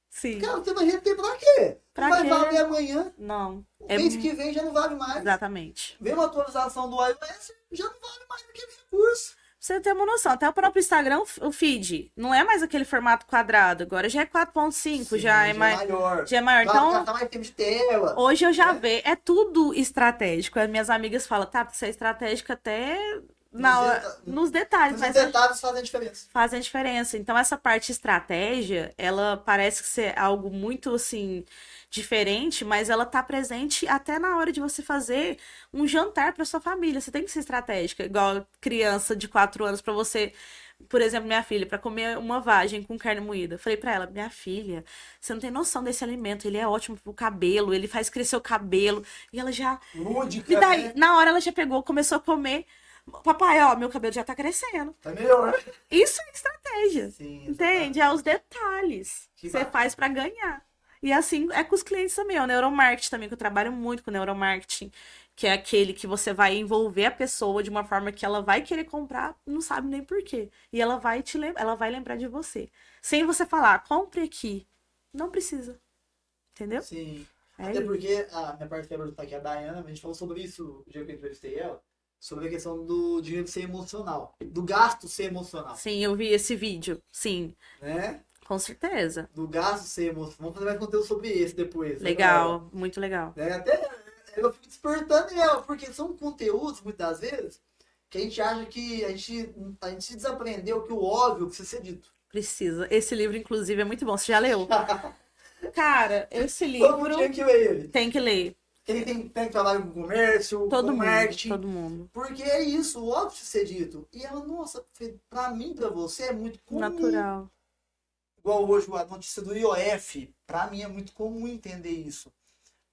Sim. Cara, você vai reter pra quê? Pra não quê? vai valer amanhã. Não. O mês que vem já não vale mais. Exatamente. Vem uma atualização do iOS, já não vale mais aquele recurso. Pra você ter uma noção, até o próprio Instagram, o feed, não é mais aquele formato quadrado, agora já é 4.5, já é maior. Já é maior. Claro, então, tá mais tempo de tela. Hoje eu já vejo, é tudo estratégico. As minhas amigas falam, tá, você é estratégico até nos detalhes. Mas os detalhes fazem a diferença. Fazem a diferença. Então, essa parte estratégia, ela parece ser algo muito, assim, diferente, mas ela tá presente até na hora de você fazer um jantar para sua família. Você tem que ser estratégica, igual criança de 4 anos, para você... Por exemplo, minha filha, para comer uma vagem com carne moída. Eu falei para ela, minha filha, você não tem noção desse alimento, ele é ótimo pro cabelo, ele faz crescer o cabelo. E ela já... Lúdica, e daí, né? na hora ela já pegou, começou a comer... Papai, ó, meu cabelo já tá crescendo. Tá melhor. Isso é estratégia. Sim, entende? É os detalhes que você faz para ganhar. E assim é com os clientes também. O neuromarketing também, que eu trabalho muito com neuromarketing, que é aquele que você vai envolver a pessoa de uma forma que ela vai querer comprar, não sabe nem por quê. E ela vai ela vai lembrar de você. Sem você falar, compre aqui. Não precisa. Entendeu? Sim. É Até isso. porque a minha parceira tá aqui, a Dayana, a gente falou sobre isso o dia que eu entrevistei ela. Sobre a questão do dinheiro ser emocional. Do gasto ser emocional. Sim, eu vi esse vídeo. Sim. Né? Com certeza. Do gasto ser emocional. Vamos fazer mais conteúdo sobre esse depois. Legal. Né? Muito legal. Né? Até eu fico despertando ela, porque são conteúdos, muitas vezes, que a gente acha que a gente desaprendeu que o óbvio precisa ser dito. Precisa. Esse livro, inclusive, é muito bom. Você já leu? Cara, esse Todo livro... mundo tinha que ler ele. Tem que ler. Ele tem trabalho com comércio, com marketing. Todo mundo. Porque é isso, o óbvio precisa ser dito. E ela, nossa, pra mim, pra você, é muito comum. Natural. Igual hoje a notícia do IOF, pra mim é muito comum entender isso.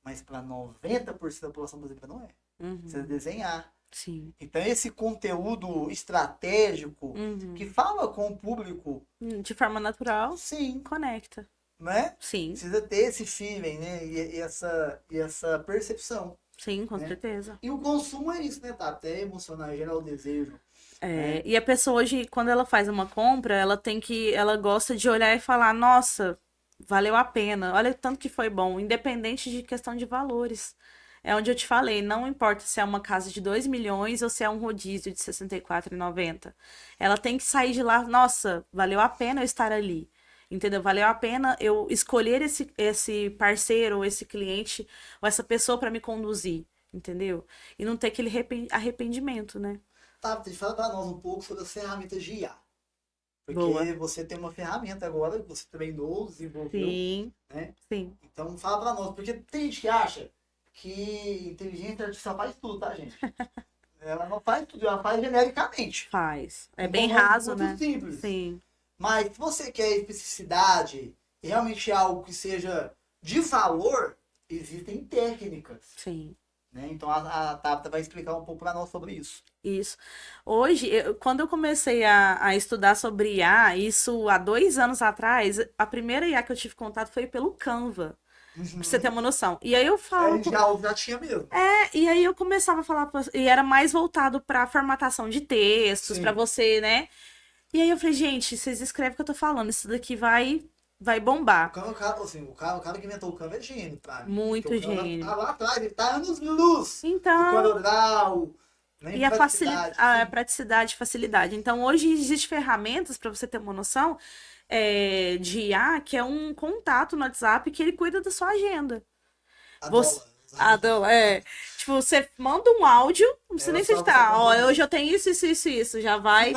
Mas pra 90% da população brasileira não é. Precisa desenhar. Sim. Então esse conteúdo estratégico que fala com o público... De forma natural, sim, conecta. né? Sim. Precisa ter esse feeling, né? E essa percepção. Sim, com né? certeza. E o consumo é isso, né? Tá até emocionar, gerar o desejo. É, e a pessoa hoje, quando ela faz uma compra, ela gosta de olhar e falar, nossa, valeu a pena, olha o tanto que foi bom, independente de questão de valores. É onde eu te falei, não importa se é uma casa de 2 milhões ou se é um rodízio de R$ 64,90. Ela tem que sair de lá, nossa, valeu a pena eu estar ali. Entendeu? Valeu a pena eu escolher esse parceiro, ou esse cliente, ou essa pessoa para me conduzir, entendeu? E não ter aquele arrependimento, né? Tá, fala pra nós um pouco sobre as ferramentas de IA. Porque Boa. você tem uma ferramenta agora que você treinou, desenvolveu. Sim, né? sim. Então fala pra nós, porque tem gente que acha que inteligência artificial faz tudo, tá, gente? Ela não faz tudo, ela faz genericamente. Faz. É Então, bem raso, muito né? simples. Sim. Mas se você quer especificidade, realmente algo que seja de valor, existem técnicas. Sim. Né? Então a Tabata vai explicar um pouco para nós sobre isso. Isso. Hoje, quando eu comecei a estudar sobre IA, isso há 2 anos atrás, a primeira IA que eu tive contato foi pelo Canva. Pra você ter uma noção. E aí eu falo. Já tinha mesmo. E aí eu começava a falar. E era mais voltado pra formatação de textos, pra você, né? E aí eu falei, gente, vocês escrevem o que eu tô falando, isso daqui vai bombar. O cara que inventou o Canva é gênio, tá? Muito gênio. Tá lá atrás, ele tá anos-luz. Então. Do CorelDRAW, né? E a praticidade, facilidade. Então, hoje existem ferramentas, para você ter uma noção, de IA, que é um contato no WhatsApp que ele cuida da sua agenda. Tipo, você manda um áudio, não precisa nem citar. Ó, hoje eu tenho isso. Já vai.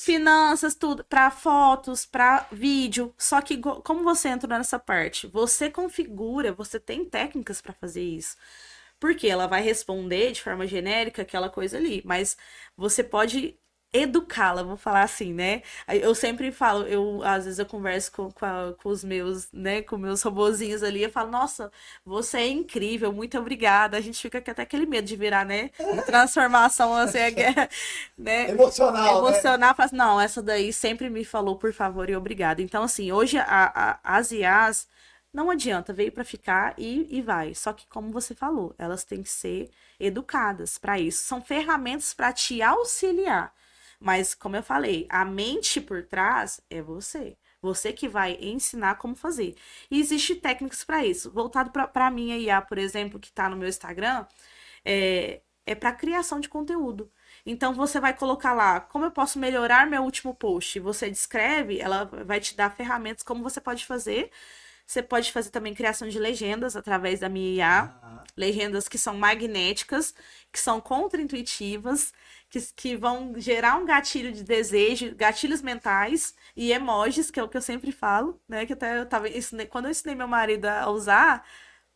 Finanças, tudo. Para fotos, para vídeo. Só que, como você entra nessa parte? Você configura, você tem técnicas para fazer isso. Porque ela vai responder de forma genérica aquela coisa ali. Mas você pode educá-la, vou falar assim, né? Eu sempre falo, às vezes eu converso com os meus, né, com meus robozinhos ali, eu falo, nossa, você é incrível, muito obrigada. A gente fica até aquele medo de virar, né? Transformação, assim, né? Emocional, fala assim, não, essa daí sempre me falou por favor e obrigada. Então, assim, hoje as IAs, não adianta, veio para ficar e vai. Só que, como você falou, elas têm que ser educadas para isso. São ferramentas para te auxiliar. Mas, como eu falei, a mente por trás é você. Você que vai ensinar como fazer. E existem técnicas para isso. Voltado para a minha IA, por exemplo, que está no meu Instagram, é para criação de conteúdo. Então você vai colocar lá como eu posso melhorar meu último post. Você descreve, ela vai te dar ferramentas como você pode fazer. Você pode fazer também criação de legendas através da minha IA. Legendas que são magnéticas, que são contraintuitivas, que vão gerar um gatilho de desejo, gatilhos mentais e emojis, que é o que eu sempre falo, né? Que até eu tava quando eu ensinei meu marido a usar.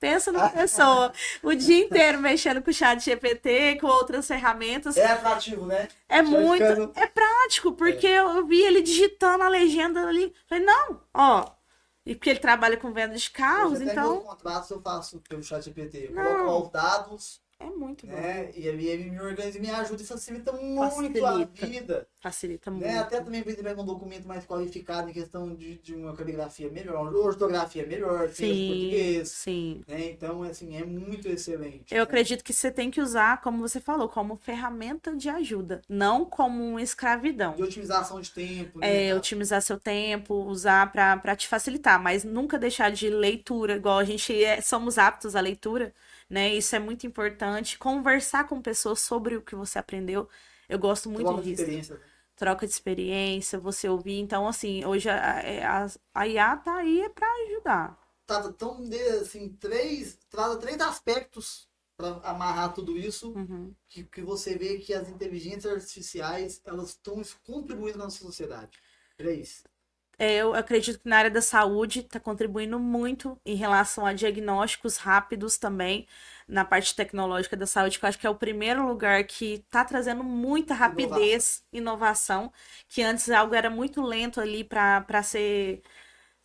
Pensa numa pessoa o dia inteiro mexendo com o chat GPT, com outras ferramentas. É atrativo, né? É muito, é prático, porque eu vi ele digitando a legenda ali. Falei, não, ó. E porque ele trabalha com venda de carros, então. Meus contratos eu faço pelo chat GPT. Eu coloco lá os dados. É muito bom. Né? E ele me organiza e me ajuda e facilita muito a vida. Facilita muito. Né? Até também pega um documento mais qualificado em questão de uma caligrafia melhor, uma ortografia melhor, sim, português. Sim. Né? Então, assim, é muito excelente. Eu acredito que você tem que usar, como você falou, como ferramenta de ajuda, não como uma escravidão. De otimização de tempo. Né, otimizar seu tempo, usar para te facilitar, mas nunca deixar de leitura, igual a gente somos aptos à leitura, né? Isso é muito importante. Conversar com pessoas sobre o que você aprendeu. Eu gosto muito Troca disso. De experiência. Troca de experiência, você ouvir. Então, assim, hoje a IA tá aí para ajudar. Então, assim, traz três aspectos para amarrar tudo isso, que você vê que as inteligências artificiais, elas estão contribuindo na nossa sociedade. 3. Eu acredito que na área da saúde está contribuindo muito em relação a diagnósticos rápidos também, na parte tecnológica da saúde, que eu acho que é o primeiro lugar que está trazendo muita rapidez, inovação, que antes algo era muito lento ali para ser.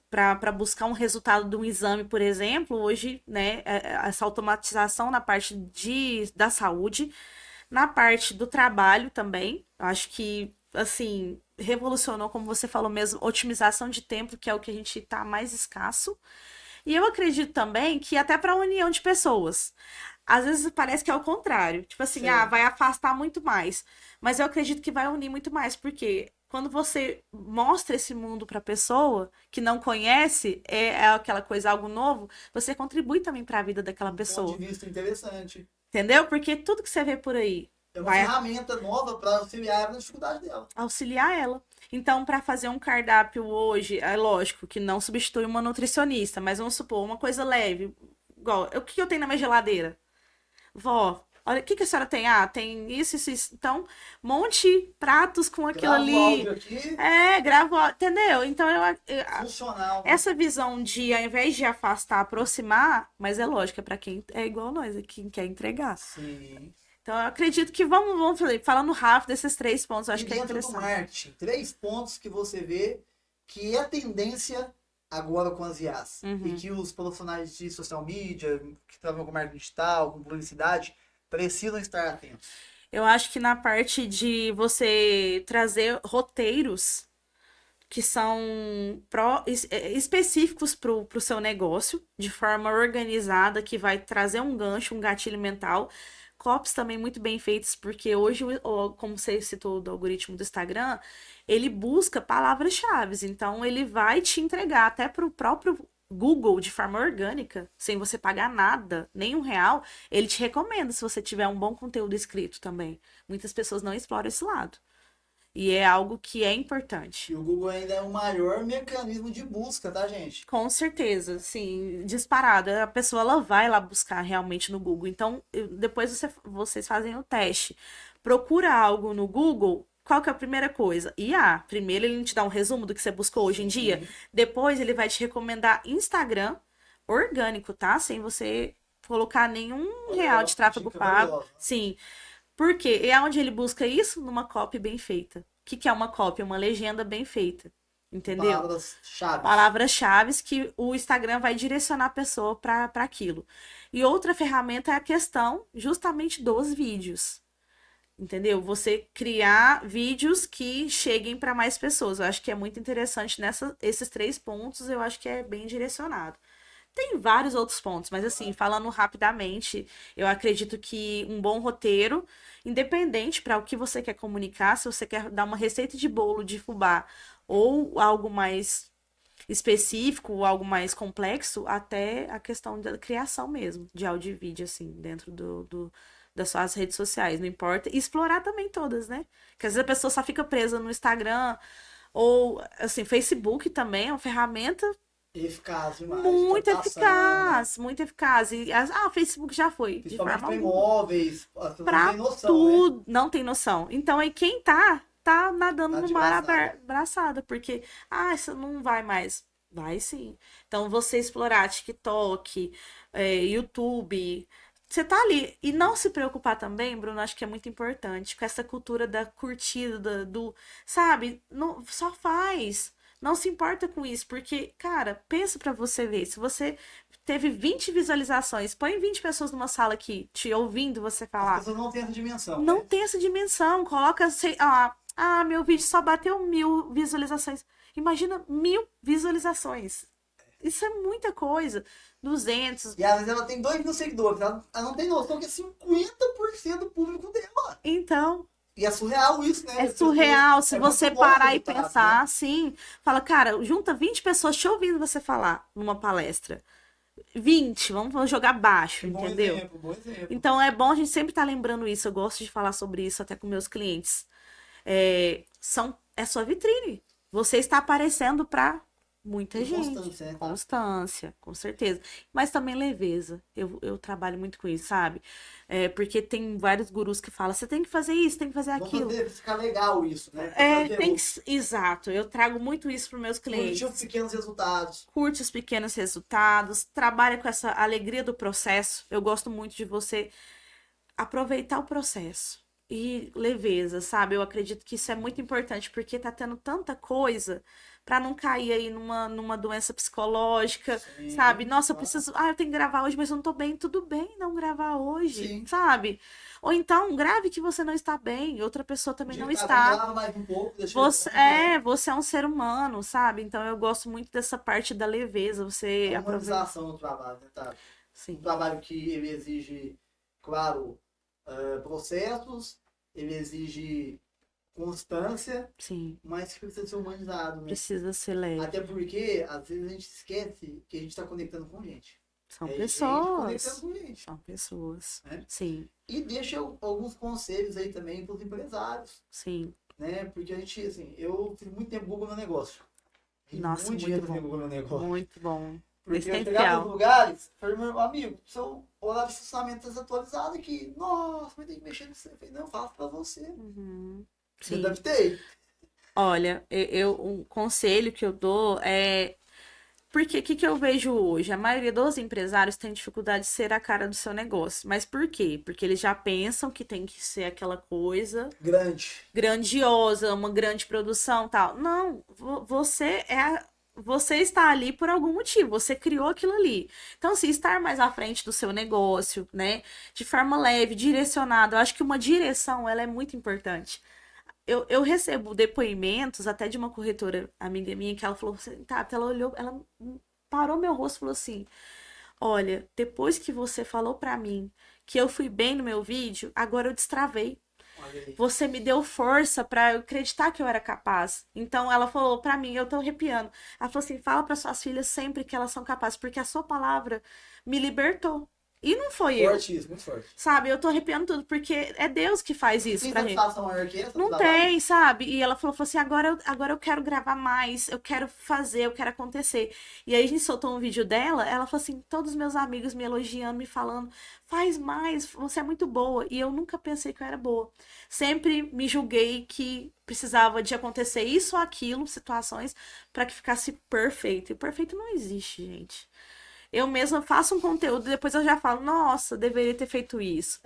Para buscar um resultado de um exame, por exemplo, hoje, né, essa automatização na parte da saúde, na parte do trabalho também, acho que, assim, revolucionou, como você falou mesmo, otimização de tempo, que é o que a gente está mais escasso. E eu acredito também que até para a união de pessoas. Às vezes parece que é o contrário. Tipo assim, vai afastar muito mais. Mas eu acredito que vai unir muito mais, porque quando você mostra esse mundo para a pessoa que não conhece, é aquela coisa, algo novo, você contribui também para a vida daquela pessoa. Ponto de vista interessante. Entendeu? Porque tudo que você vê por aí é uma ferramenta nova para auxiliar ela na dificuldade dela. Auxiliar ela. Então, para fazer um cardápio hoje, é lógico que não substitui uma nutricionista, mas vamos supor, uma coisa leve. Igual, o que eu tenho na minha geladeira? Vó, olha, o que a senhora tem? Tem isso, isso, isso. Então, monte pratos com aquilo ali. Aqui. Gravo, entendeu? Então, funcional. Essa visão de, ao invés de afastar, aproximar, mas é lógico, é para quem é igual nós, é quem quer entregar. Sim. Então, eu acredito que vamos falando rápido desses 3 pontos, eu acho que é interessante. Do marketing, 3 pontos que você vê que é tendência agora com as IAs. E que os profissionais de social media, que trabalham com marketing digital, com publicidade, precisam estar atentos. Eu acho que na parte de você trazer roteiros que são específicos para o seu negócio, de forma organizada, que vai trazer um gancho, um gatilho mental. Copies também muito bem feitos, porque hoje, como você citou do algoritmo do Instagram, ele busca palavras-chave. Então, ele vai te entregar até para o próprio Google, de forma orgânica, sem você pagar nada, nem R$1, ele te recomenda se você tiver um bom conteúdo escrito também. Muitas pessoas não exploram esse lado. E é algo que é importante. E o Google ainda é o maior mecanismo de busca, tá, gente? Com certeza, sim, disparada. A pessoa ela vai lá buscar realmente no Google. Então, depois vocês fazem o teste. Procura algo no Google, qual que é a primeira coisa? IA. Primeiro ele te dá um resumo do que você buscou hoje em dia. Depois ele vai te recomendar Instagram orgânico, tá? Sem você colocar nenhum R$1 de tráfego pago. Sim. Por quê? É onde ele busca isso? Numa copy bem feita. O que é uma copy? Uma legenda bem feita. Entendeu? Palavras-chave. Palavras-chave que o Instagram vai direcionar a pessoa para aquilo. E outra ferramenta é a questão justamente dos vídeos. Entendeu? Você criar vídeos que cheguem para mais pessoas. Eu acho que é muito interessante esses 3 pontos, eu acho que é bem direcionado. Tem vários outros pontos, mas assim, falando rapidamente, eu acredito que um bom roteiro, independente para o que você quer comunicar, se você quer dar uma receita de bolo de fubá ou algo mais específico, ou algo mais complexo, até a questão da criação mesmo, de áudio e vídeo, assim, dentro das suas redes sociais, não importa. E explorar também todas, né? Porque às vezes a pessoa só fica presa no Instagram, ou, assim, Facebook também é uma ferramenta eficaz demais. muito Captação, eficaz, né? muito eficaz. E, o Facebook já foi. Principalmente para imóveis, as pessoas não pra têm noção, tudo, né? não tem noção. Então aí quem tá nadando no mar abraçada, porque, isso não vai mais. Vai sim. Então você explorar TikTok, YouTube, você tá ali. E não se preocupar também, Bruno, acho que é muito importante, com essa cultura da curtida, sabe? Não, só faz. Não se importa com isso, porque, cara, pensa pra você ver. Se você teve 20 visualizações, põe 20 pessoas numa sala aqui, te ouvindo você falar. As pessoas não têm essa dimensão. Não né? tem essa dimensão. Coloca, meu vídeo só bateu 1000 visualizações. Imagina 1000 visualizações. Isso é muita coisa. 200. E às vezes ela tem 2.000 seguidores. Ela não tem noção que é 50% do público dela. Então. E é surreal isso, né? É surreal. Se você parar e pensar, né? assim, fala, cara, junta 20 pessoas te ouvindo você falar numa palestra. 20, vamos jogar baixo, entendeu? Bom exemplo. Então é bom a gente sempre estar lembrando isso. Eu gosto de falar sobre isso até com meus clientes. É sua vitrine. Você está aparecendo para muita gente. Constância, né? Constância, com certeza. Mas também leveza. Eu trabalho muito com isso, sabe? Porque tem vários gurus que falam, você tem que fazer isso, tem que fazer aquilo. Vamos ficar legal isso, né? Exato. Eu trago muito isso para meus clientes. Curte os pequenos resultados. Curte os pequenos resultados. Trabalha com essa alegria do processo. Eu gosto muito de você aproveitar o processo. E leveza, sabe? Eu acredito que isso é muito importante, porque tá tendo tanta coisa para não cair aí numa doença psicológica, Sim, sabe? Nossa, eu preciso. Eu tenho que gravar hoje, mas eu não tô bem. Tudo bem não gravar hoje, Sim. sabe? Ou então, grave que você não está bem, outra pessoa também não está. Grava mais um pouco, você é um ser humano, sabe? Então eu gosto muito dessa parte da leveza. Você a humanização do trabalho, né, tá? Sim. Um trabalho que ele exige, claro, processos, ele exige constância, Sim. mas que precisa ser humanizado, né? Precisa ser leve. Até porque, às vezes, a gente esquece que a gente está conectando com gente. São pessoas. Conectando com gente. São pessoas. Né? Sim. E deixa alguns conselhos aí também para os empresários. Sim. Né? Porque a gente, assim, eu fiz muito tempo Google no negócio. Nossa, muito bom. Google no negócio. Muito bom. Porque eu chegava nos lugares, falei, meu amigo, seu horário de funcionamento está desatualizado aqui. Nossa, vai ter que mexer nisso. Eu falei, não, eu faço pra você. Uhum. Sim. Eu adaptei. Olha, um conselho que eu dou é... Porque o que eu vejo hoje? A maioria dos empresários tem dificuldade de ser a cara do seu negócio. Mas por quê? Porque eles já pensam que tem que ser aquela coisa... grandiosa, uma grande produção, tal. Não, você está ali por algum motivo, você criou aquilo ali. Então, se estar mais à frente do seu negócio, né, de forma leve, direcionada, eu acho que uma direção, ela é muito importante. Eu recebo depoimentos até de uma corretora amiga minha, que ela falou assim, tá, ela olhou, ela parou meu rosto e falou assim, olha, depois que você falou pra mim que eu fui bem no meu vídeo, agora eu destravei. Você me deu força para eu acreditar que eu era capaz. Então ela falou para mim, eu tô arrepiando. Ela falou assim: fala para suas filhas sempre que elas são capazes, porque a sua palavra me libertou. E não foi forte eu. Isso, muito forte. Sabe, eu tô arrepiando tudo, porque é Deus que faz isso pra gente. Maior que essa, não tem, sabe? E ela falou assim, agora eu quero gravar mais, eu quero fazer, eu quero acontecer. E aí a gente soltou um vídeo dela, ela falou assim, todos os meus amigos me elogiando, me falando, faz mais, você é muito boa. E eu nunca pensei que eu era boa. Sempre me julguei que precisava de acontecer isso ou aquilo, situações, para que ficasse perfeito. E perfeito não existe, gente. Eu mesma faço um conteúdo e depois eu já falo, nossa, deveria ter feito isso.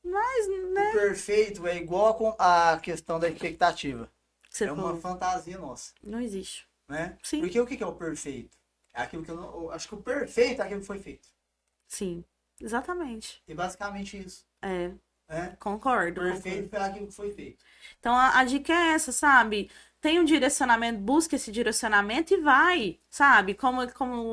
Mas, né? O perfeito é igual a questão da expectativa. Você uma fantasia nossa. Não existe. Né? Sim. Porque o que é o perfeito? É aquilo que eu acho que o perfeito é aquilo que foi feito. Sim, exatamente. E basicamente isso. né? Concordo. Perfeito foi aquilo que foi feito. Então a dica é essa, sabe? Tem um direcionamento, busca esse direcionamento e vai, sabe? Como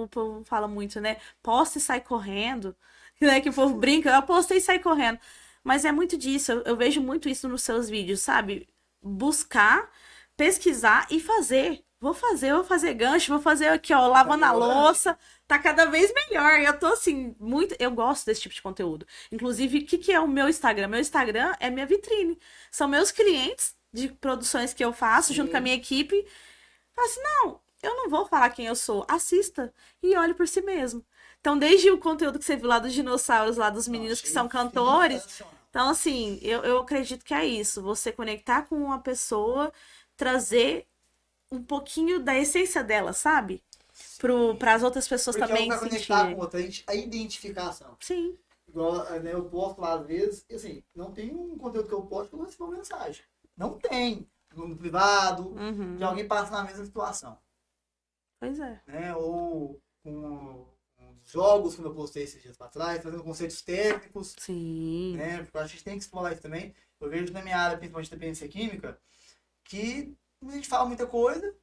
o povo fala muito, né? Posta e sai correndo. Né? Que o povo brinca, eu postei e sai correndo. Mas é muito disso, eu vejo muito isso nos seus vídeos, sabe? Buscar, pesquisar e fazer. Vou fazer gancho, vou fazer aqui, ó, lavando a louça. Tá cada vez melhor. Eu tô assim, muito. Eu gosto desse tipo de conteúdo. Inclusive, o que é o meu Instagram? Meu Instagram é minha vitrine. São meus clientes de produções que eu faço junto com a minha equipe. Falo assim, não, eu não vou falar quem eu sou. Assista e olhe por si mesmo. Então, desde o conteúdo que você viu lá dos dinossauros, lá dos meninos que são cantores. Então, assim, eu acredito que é isso. Você conectar com uma pessoa, trazer um pouquinho da essência dela, sabe? Para as outras pessoas porque também sentirem. Conectar com outra, a identificação. Sim. Igual, né, eu posto lá às vezes, e assim, não tem um conteúdo que eu posto que eu recebo uma mensagem. Não tem. No privado, de alguém passa na mesma situação. Pois é. Né? Ou com os jogos, como eu postei esses dias para trás, fazendo conceitos técnicos. Sim. Né? Porque a gente tem que explorar isso também. Eu vejo na minha área, principalmente de dependência química, que a gente fala muita coisa,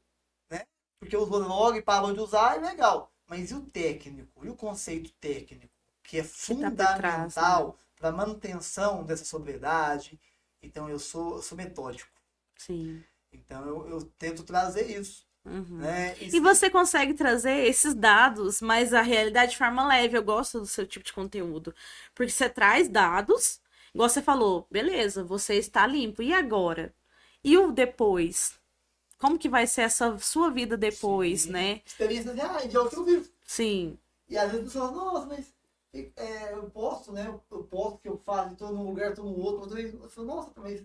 né? Porque usou logo e parou de usar, é legal. Mas e o técnico? E o conceito técnico? Que é fundamental para a manutenção dessa sobriedade. Então, eu sou metódico. Sim. Então, eu tento trazer isso. Né? E você consegue trazer esses dados, mas a realidade de forma leve. Eu gosto do seu tipo de conteúdo. Porque você traz dados, igual você falou, beleza, você está limpo. E agora? E o depois? Como que vai ser essa sua vida depois, Sim. Né? Experiências reais, é o que eu vivo. Sim. E às vezes pessoas falam, nossa, mas eu posto, né? Eu posto que eu faço, estou num lugar, estou no outro. Eu falo, nossa, mas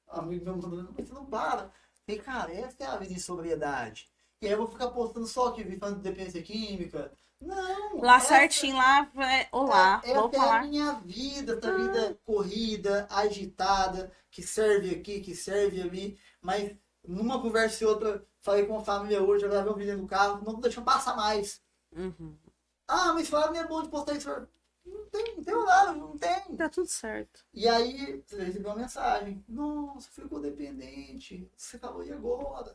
amigo meu falando, mas você não para. E, cara, essa é a vida em sobriedade. E aí eu vou ficar postando só que falando de dependência química. Não. Lá certinho, lá, olá, vou falar. Essa é a minha vida, essa vida corrida, agitada, que serve aqui, que serve ali. Mas numa conversa e outra, falei com a família hoje, eu gravei um vídeo no carro, não deixa passar mais. Ah, mas falar não é bom de postar isso. Não tem horário, não tem. Tá tudo certo. E aí, você recebeu uma mensagem. Nossa, ficou dependente. Você falou, e agora?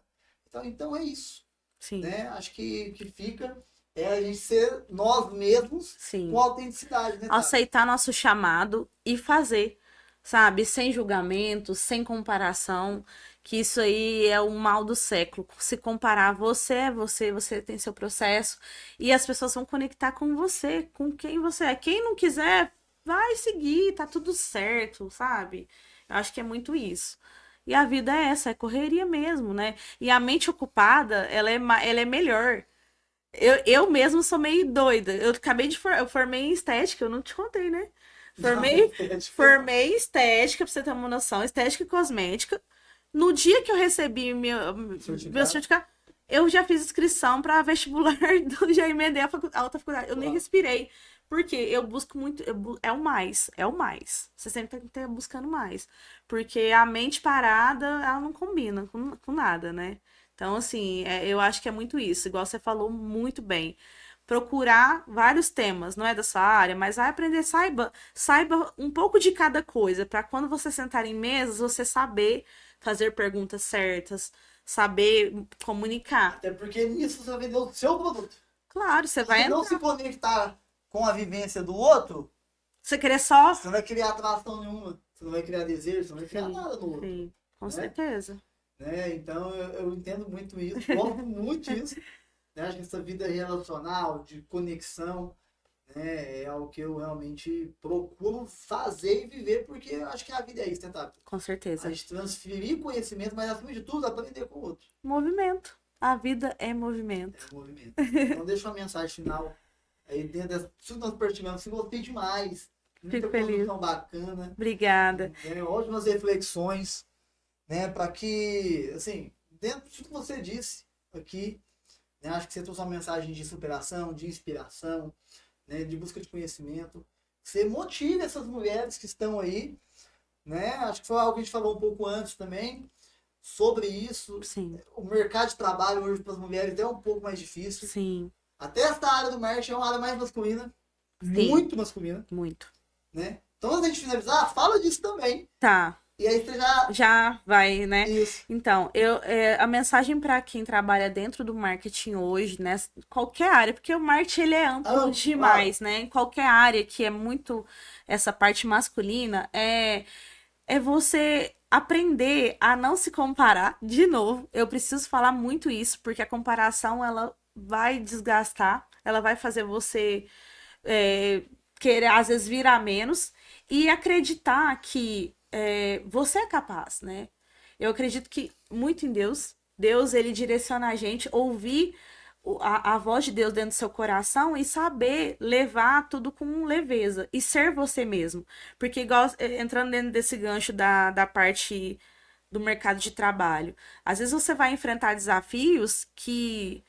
Então é isso. Sim. Né? Acho que fica a gente ser nós mesmos. Sim. Com autenticidade. Né, aceitar nosso chamado e fazer, sabe? Sem julgamento, sem comparação. Que isso aí é o mal do século. Se comparar, você tem seu processo. E as pessoas vão conectar com você, com quem você é. Quem não quiser, vai seguir, tá tudo certo, sabe? Eu acho que é muito isso. E a vida é essa, é correria mesmo, né? E a mente ocupada, ela é melhor. Eu mesmo sou meio doida. Eu formei em estética, eu não te contei, né? Formei estética, pra você ter uma noção, estética e cosmética. No dia que eu recebi meu certificado, eu já fiz inscrição para vestibular, já emendei a alta faculdade. Eu nem respirei. Porque eu busco muito. É o mais. Você sempre tem que estar buscando mais. Porque a mente parada, ela não combina com nada, né? Então, assim, eu acho que é muito isso. Igual você falou muito bem. Procurar vários temas, não é da sua área, mas vai aprender, saiba um pouco de cada coisa, para quando você sentar em mesas, você saber fazer perguntas certas, saber comunicar. Até porque nisso você vai vender o seu produto. Claro, você vai entrar. Se não se conectar com a vivência do outro, você querer só... Você não vai criar atração nenhuma, você não vai criar desejo, você não vai criar nada no outro. Sim, com certeza. Né? Então eu entendo muito isso, gosto muito disso. Né? Acho que essa vida relacional, de conexão, né? É algo que eu realmente procuro fazer e viver, porque eu acho que a vida é isso, né, Tati? Com certeza. A gente transferir conhecimento, mas acima de tudo, aprender com o outro. Movimento. A vida é movimento. É movimento. Então deixa uma mensagem final aí dentro dessa tudo nós partilhamos. Se gostei demais. Muita produção bacana. Obrigada. Né? Ótimas reflexões, né? Para que, assim, dentro de tudo que você disse aqui, né? Acho que você trouxe uma mensagem de superação, de inspiração, né? De busca de conhecimento. Você motive essas mulheres que estão aí, né? Acho que foi algo que a gente falou um pouco antes também sobre isso. Sim. O mercado de trabalho hoje para as mulheres é um pouco mais difícil. Sim. Até esta área do marketing é uma área mais masculina. Sim. Muito masculina. Muito. Né? Então, antes da gente finalizar, fala disso também. Tá. E aí você já vai, né? Isso. Então, a mensagem para quem trabalha dentro do marketing hoje, né? Qualquer área, porque o marketing ele é amplo demais, né? Em qualquer área que é muito essa parte masculina, é você aprender a não se comparar. De novo, eu preciso falar muito isso, porque a comparação ela vai desgastar, ela vai fazer você querer, às vezes, virar menos e acreditar que você é capaz, né? Eu acredito que muito em Deus. Deus, ele direciona a gente, ouvir a voz de Deus dentro do seu coração e saber levar tudo com leveza e ser você mesmo. Porque, igual, entrando dentro desse gancho da parte do mercado de trabalho, às vezes você vai enfrentar desafios que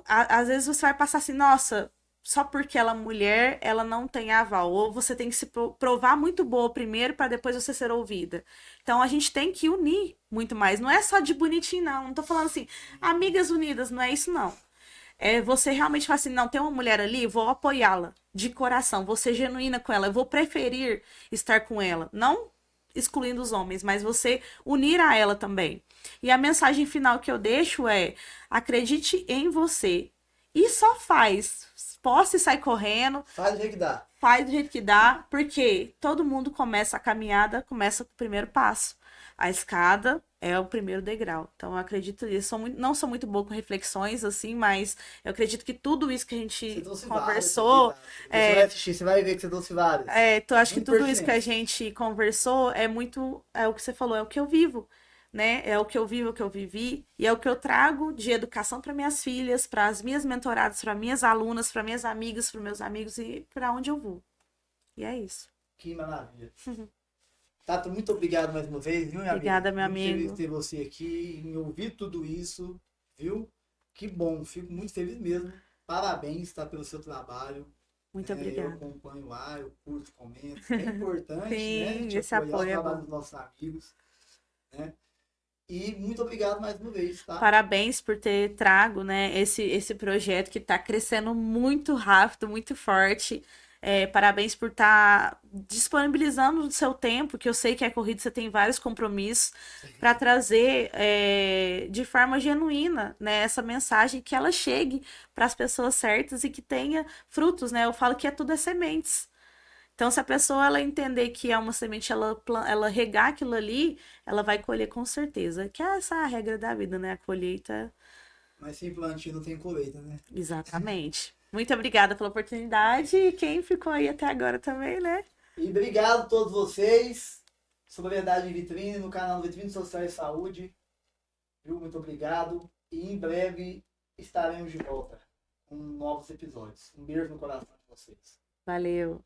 às vezes você vai passar assim, nossa, só porque ela é mulher, ela não tem aval. Ou você tem que se provar muito boa primeiro para depois você ser ouvida. Então a gente tem que unir muito mais. Não é só de bonitinho, não. Não tô falando assim, amigas unidas, não é isso, não. É você realmente falar assim, não, tem uma mulher ali, vou apoiá-la de coração, vou ser genuína com ela, eu vou preferir estar com ela. Não excluindo os homens, mas você unir a ela também. E a mensagem final que eu deixo é: acredite em você. E só faz. Posta e sai correndo. Faz do jeito que dá. Faz do jeito que dá, porque todo mundo começa a caminhada, começa com o primeiro passo. A escada é o primeiro degrau. Então, eu acredito nisso. Não sou muito boa com reflexões, assim, mas eu acredito que tudo isso que a gente conversou. Você vai assistir, você vai ver que você trouxe várias. Então, acho que tudo isso que a gente conversou é muito. É o que você falou, é o que eu vivo. Né? É o que eu vivo, é o que eu vivi, e é o que eu trago de educação para minhas filhas, para as minhas mentoradas, para minhas alunas, para minhas amigas, para meus amigos e para onde eu vou. E é isso. Que maravilha. Tato, muito obrigado mais uma vez, viu, minha Obrigada, amiga? meu amigo. Muito feliz de ter você aqui, em ouvir tudo isso, viu? Que bom, fico muito feliz mesmo. Parabéns, tá, pelo seu trabalho. Muito obrigada. Eu acompanho lá, eu curto, comento. É importante, Sim, né? De esse apoiar apoio o trabalho dos nossos amigos, né? E muito obrigado mais uma vez, tá? Parabéns por ter trago, né, esse projeto que está crescendo muito rápido, muito forte. Parabéns por estar disponibilizando o seu tempo, que eu sei que é corrido, você tem vários compromissos, para trazer de forma genuína, né, essa mensagem, que ela chegue para as pessoas certas e que tenha frutos, né? Eu falo que tudo é sementes. Então, se a pessoa ela entender que é uma semente, ela regar aquilo ali, ela vai colher com certeza. Que essa é a regra da vida, né? A colheita. Mas sem plantio não tem colheita, né? Exatamente. Muito obrigada pela oportunidade e quem ficou aí até agora também, né? E obrigado a todos vocês. Sobriedade em Vitrine, no canal Vitrine Social e Saúde. Viu? Muito obrigado. E em breve estaremos de volta com novos episódios. Um beijo no coração de vocês. Valeu.